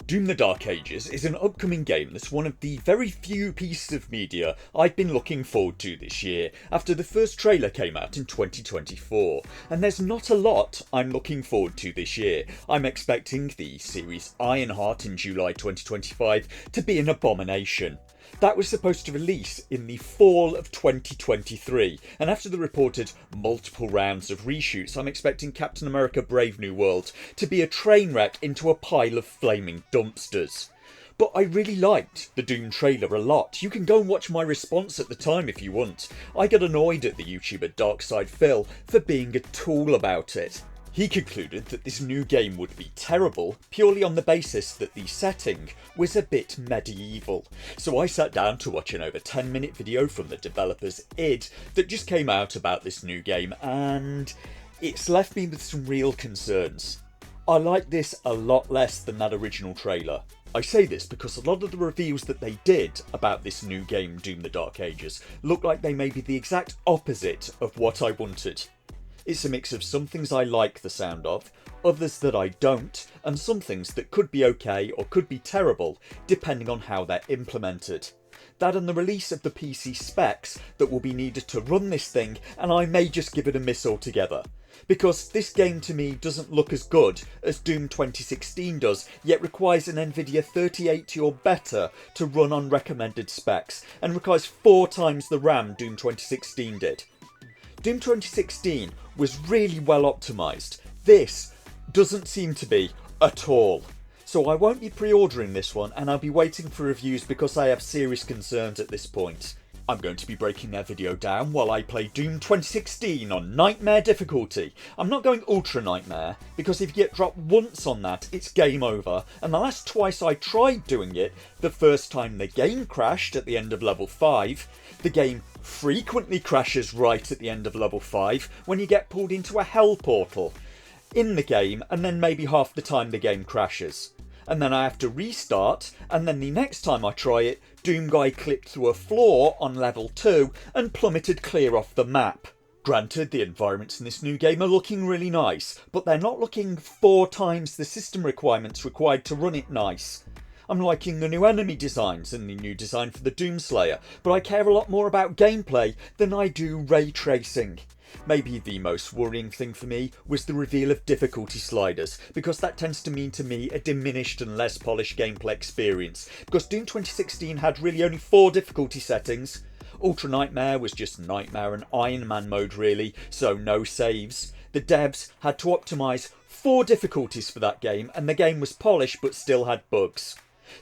Doom the Dark Ages is an upcoming game that's one of the very few pieces of media I've been looking forward to this year after the first trailer came out in 2024, and there's not a lot I'm looking forward to this year. I'm expecting the series Ironheart in July 2025 to be an abomination. That was supposed to release in the fall of 2023, and after the reported multiple rounds of reshoots, I'm expecting Captain America Brave New World to be a train wreck into a pile of flaming dumpsters. But I really liked the Doom trailer a lot. You can go and watch my response at the time if you want. I got annoyed at the YouTuber Darkside Phil for being a tool about it. He concluded that this new game would be terrible purely on the basis that the setting was a bit medieval. So I sat down to watch an over 10-minute video from the developers id that just came out about this new game, and it's left me with some real concerns. I like this a lot less than that original trailer. I say this because a lot of the reveals that they did about this new game, Doom the Dark Ages, look like they may be the exact opposite of what I wanted. It's a mix of some things I like the sound of, others that I don't, and some things that could be okay or could be terrible, depending on how they're implemented. That and the release of the PC specs that will be needed to run this thing, and I may just give it a miss altogether. Because this game to me doesn't look as good as Doom 2016 does, yet requires an Nvidia 3080 or better to run on recommended specs, and requires 4 times the RAM Doom 2016 did. Doom 2016 was really well optimised. This doesn't seem to be at all. So I won't be pre-ordering this one, and I'll be waiting for reviews because I have serious concerns at this point. I'm going to be breaking their video down while I play Doom 2016 on Nightmare difficulty. I'm not going Ultra Nightmare, because if you get dropped once on that, it's game over, and the last twice I tried doing it, the first time the game crashed at the end of level 5, the game frequently crashes right at the end of level 5 when you get pulled into a hell portal in the game, and then maybe half the time the game crashes. And then I have to restart, and then the next time I try it, Doom Guy clipped through a floor on level 2 and plummeted clear off the map. Granted, the environments in this new game are looking really nice, but they're not looking 4 times the system requirements required to run it nice. I'm liking the new enemy designs and the new design for the Doomslayer, but I care a lot more about gameplay than I do ray tracing. Maybe the most worrying thing for me was the reveal of difficulty sliders, because that tends to mean to me a diminished and less polished gameplay experience, because Doom 2016 had really only 4 difficulty settings. Ultra Nightmare was just Nightmare and Iron Man mode really, so no saves. The devs had to optimise 4 difficulties for that game, and the game was polished but still had bugs.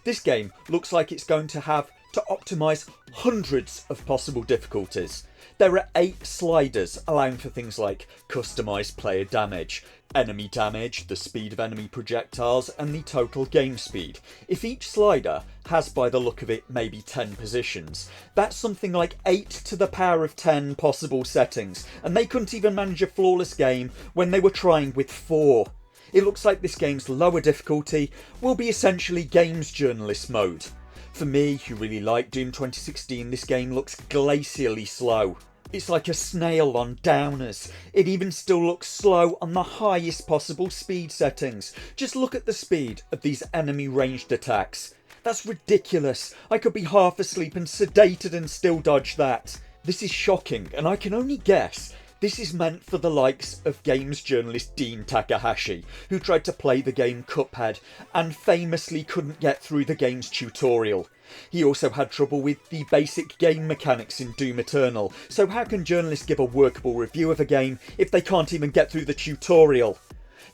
This game looks like it's going to have to optimise hundreds of possible difficulties. There are 8 sliders allowing for things like customised player damage, enemy damage, the speed of enemy projectiles, and the total game speed. If each slider has, by the look of it, maybe 10 positions, that's something like 8 to the power of 10 possible settings, and they couldn't even manage a flawless game when they were trying with 4. It looks like this game's lower difficulty will be essentially games journalist mode. For me, who really like Doom 2016, this game looks glacially slow. It's like a snail on downers. It even still looks slow on the highest possible speed settings. Just look at the speed of these enemy ranged attacks. That's ridiculous. I could be half asleep and sedated and still dodge that. This is shocking, and I can only guess this is meant for the likes of games journalist Dean Takahashi, who tried to play the game Cuphead and famously couldn't get through the game's tutorial. He also had trouble with the basic game mechanics in Doom Eternal, so how can journalists give a workable review of a game if they can't even get through the tutorial?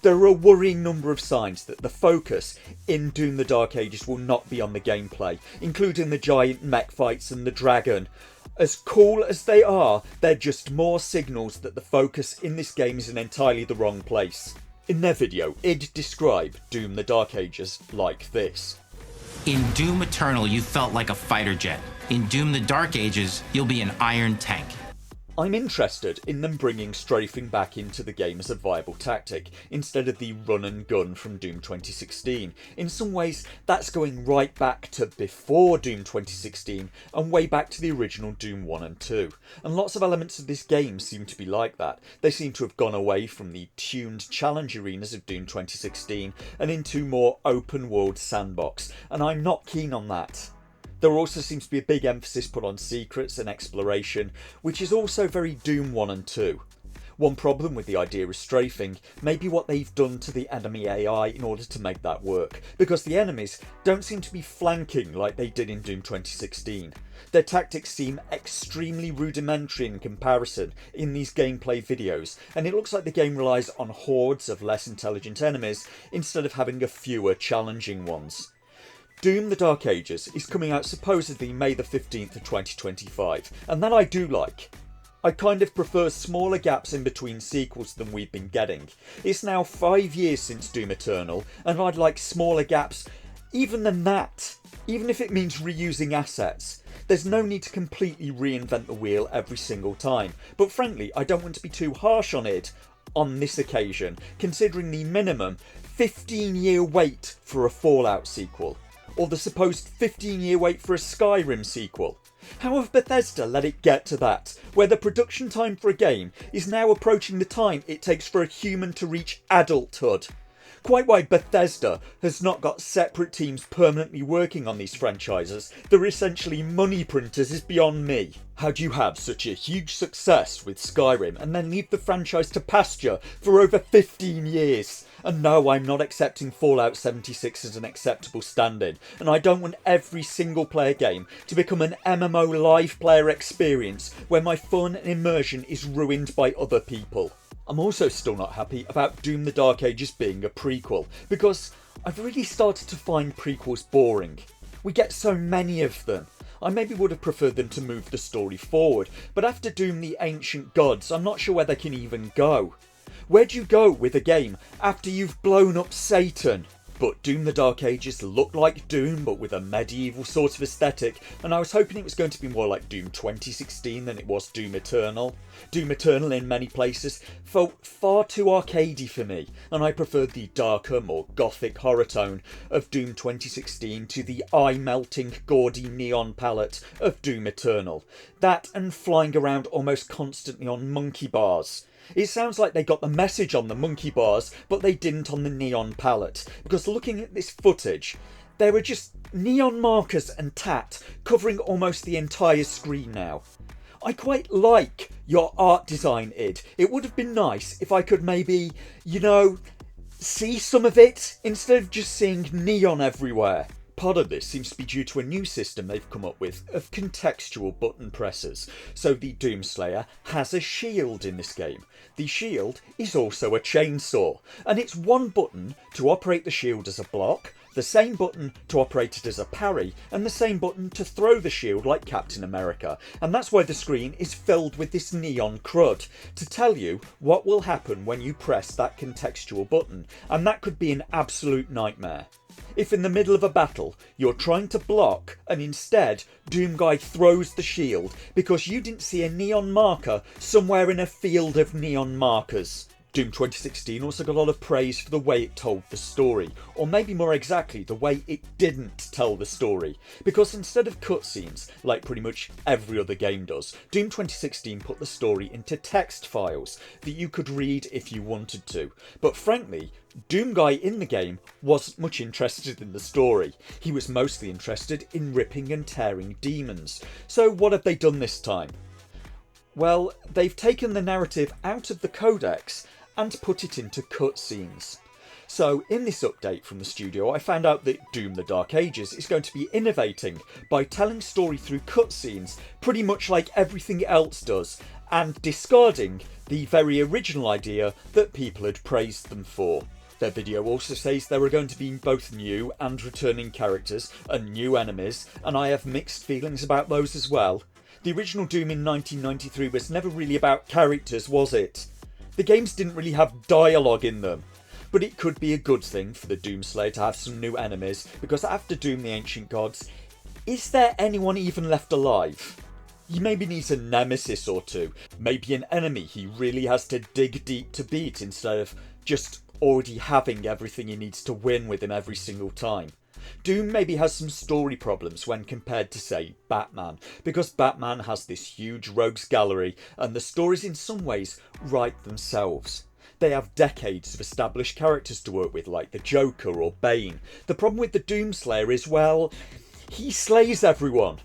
There are a worrying number of signs that the focus in Doom the Dark Ages will not be on the gameplay, including the giant mech fights and the dragon. As cool as they are, they're just more signals that the focus in this game is in entirely the wrong place. In their video, id describe Doom the Dark Ages like this. In Doom Eternal, you felt like a fighter jet. In Doom the Dark Ages, you'll be an iron tank. I'm interested in them bringing strafing back into the game as a viable tactic, instead of the run and gun from Doom 2016. In some ways, that's going right back to before Doom 2016, and way back to the original Doom 1 and 2. And lots of elements of this game seem to be like that. They seem to have gone away from the tuned challenge arenas of Doom 2016, and into more open world sandbox, and I'm not keen on that. There also seems to be a big emphasis put on secrets and exploration, which is also very Doom 1 and 2. One problem with the idea of strafing may be what they've done to the enemy AI in order to make that work, because the enemies don't seem to be flanking like they did in Doom 2016. Their tactics seem extremely rudimentary in comparison in these gameplay videos, and it looks like the game relies on hordes of less intelligent enemies instead of having a fewer challenging ones. Doom the Dark Ages is coming out supposedly May the 15th of 2025, and that I do like. I kind of prefer smaller gaps in between sequels than we've been getting. It's now 5 years since Doom Eternal, and I'd like smaller gaps even than that, even if it means reusing assets. There's no need to completely reinvent the wheel every single time, but frankly I don't want to be too harsh on it on this occasion, considering the minimum 15-year wait for a Fallout sequel, or the supposed 15-year wait for a Skyrim sequel. How have Bethesda let it get to that, where the production time for a game is now approaching the time it takes for a human to reach adulthood? Quite why Bethesda has not got separate teams permanently working on these franchises that are essentially money printers is beyond me. How do you have such a huge success with Skyrim and then leave the franchise to pasture for over 15 years? And no, I'm not accepting Fallout 76 as an acceptable stand-in, and I don't want every single player game to become an MMO live player experience where my fun and immersion is ruined by other people. I'm also still not happy about Doom the Dark Ages being a prequel, because I've really started to find prequels boring. We get so many of them. I maybe would have preferred them to move the story forward, but after Doom the Ancient Gods, I'm not sure where they can even go. Where do you go with a game after you've blown up Satan? But Doom the Dark Ages looked like Doom, but with a medieval sort of aesthetic, and I was hoping it was going to be more like Doom 2016 than it was Doom Eternal. Doom Eternal in many places felt far too arcadey for me, and I preferred the darker, more gothic horror tone of Doom 2016 to the eye-melting, gaudy neon palette of Doom Eternal. That and flying around almost constantly on monkey bars. It sounds like they got the message on the monkey bars, but they didn't on the neon palette, because looking at this footage, there are just neon markers and tat covering almost the entire screen now. I quite like your art design, id. It would have been nice if I could maybe, see some of it instead of just seeing neon everywhere. Part of this seems to be due to a new system they've come up with of contextual button presses. So the Doomslayer has a shield in this game. The shield is also a chainsaw, and it's one button to operate the shield as a block, the same button to operate it as a parry, and the same button to throw the shield like Captain America. And that's why the screen is filled with this neon crud, to tell you what will happen when you press that contextual button, and that could be an absolute nightmare. If in the middle of a battle you're trying to block and instead Doomguy throws the shield because you didn't see a neon marker somewhere in a field of neon markers. Doom 2016 also got a lot of praise for the way it told the story, or maybe more exactly the way it didn't tell the story, because instead of cutscenes, like pretty much every other game does, Doom 2016 put the story into text files that you could read if you wanted to. But frankly, Doomguy in the game wasn't much interested in the story. He was mostly interested in ripping and tearing demons. So what have they done this time? Well, they've taken the narrative out of the codex and put it into cutscenes. So in this update from the studio, I found out that Doom the Dark Ages is going to be innovating by telling story through cutscenes pretty much like everything else does, and discarding the very original idea that people had praised them for. Their video also says there are going to be both new and returning characters and new enemies, and I have mixed feelings about those as well. The original Doom in 1993 was never really about characters, was it? The games didn't really have dialogue in them. But it could be a good thing for the Doomslayer to have some new enemies, because after Doom the Ancient Gods, is there anyone even left alive? He maybe needs a nemesis or two, maybe an enemy he really has to dig deep to beat instead of just already having everything he needs to win with him every single time. Doom maybe has some story problems when compared to, say, Batman, because Batman has this huge rogues gallery and the stories in some ways write themselves. They have decades of established characters to work with, like the Joker or Bane. The problem with the Doomslayer is, well, he slays everyone.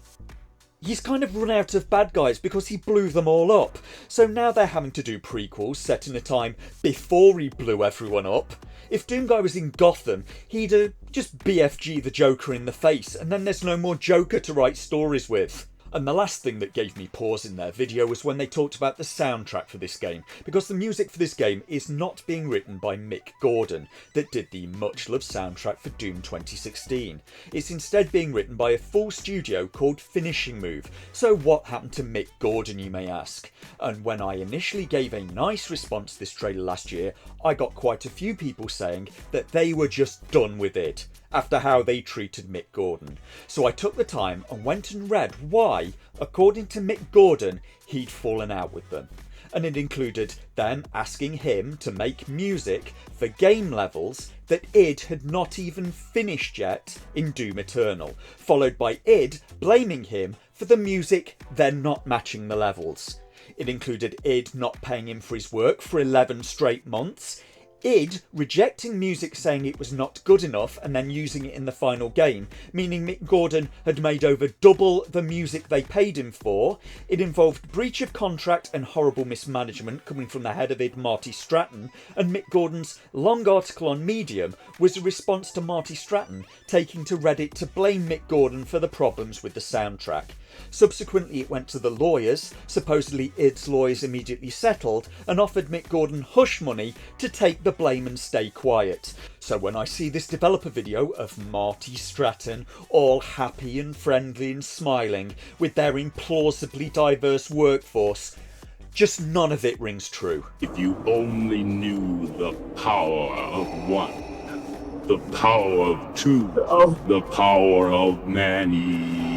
He's kind of run out of bad guys because he blew them all up. So now they're having to do prequels set in a time before he blew everyone up. If Doomguy was in Gotham, he'd just BFG the Joker in the face, and then there's no more Joker to write stories with. And the last thing that gave me pause in their video was when they talked about the soundtrack for this game, because the music for this game is not being written by Mick Gordon, that did the much-loved soundtrack for Doom 2016. It's instead being written by a full studio called Finishing Move. So what happened to Mick Gordon, you may ask? And when I initially gave a nice response to this trailer last year, I got quite a few people saying that they were just done with it after how they treated Mick Gordon. So I took the time and went and read why, according to Mick Gordon, he'd fallen out with them. And it included them asking him to make music for game levels that id had not even finished yet in Doom Eternal, followed by id blaming him for the music then not matching the levels. It included id not paying him for his work for 11 straight months, id rejecting music saying it was not good enough and then using it in the final game, meaning Mick Gordon had made over double the music they paid him for. It involved breach of contract and horrible mismanagement coming from the head of id, Marty Stratton, and Mick Gordon's long article on Medium was a response to Marty Stratton taking to Reddit to blame Mick Gordon for the problems with the soundtrack. Subsequently it went to the lawyers, supposedly id's lawyers immediately settled and offered Mick Gordon hush money to take the blame and stay quiet. So when I see this developer video of Marty Stratton all happy and friendly and smiling with their implausibly diverse workforce, just none of it rings true. If you only knew the power of one, the power of two, the power of many.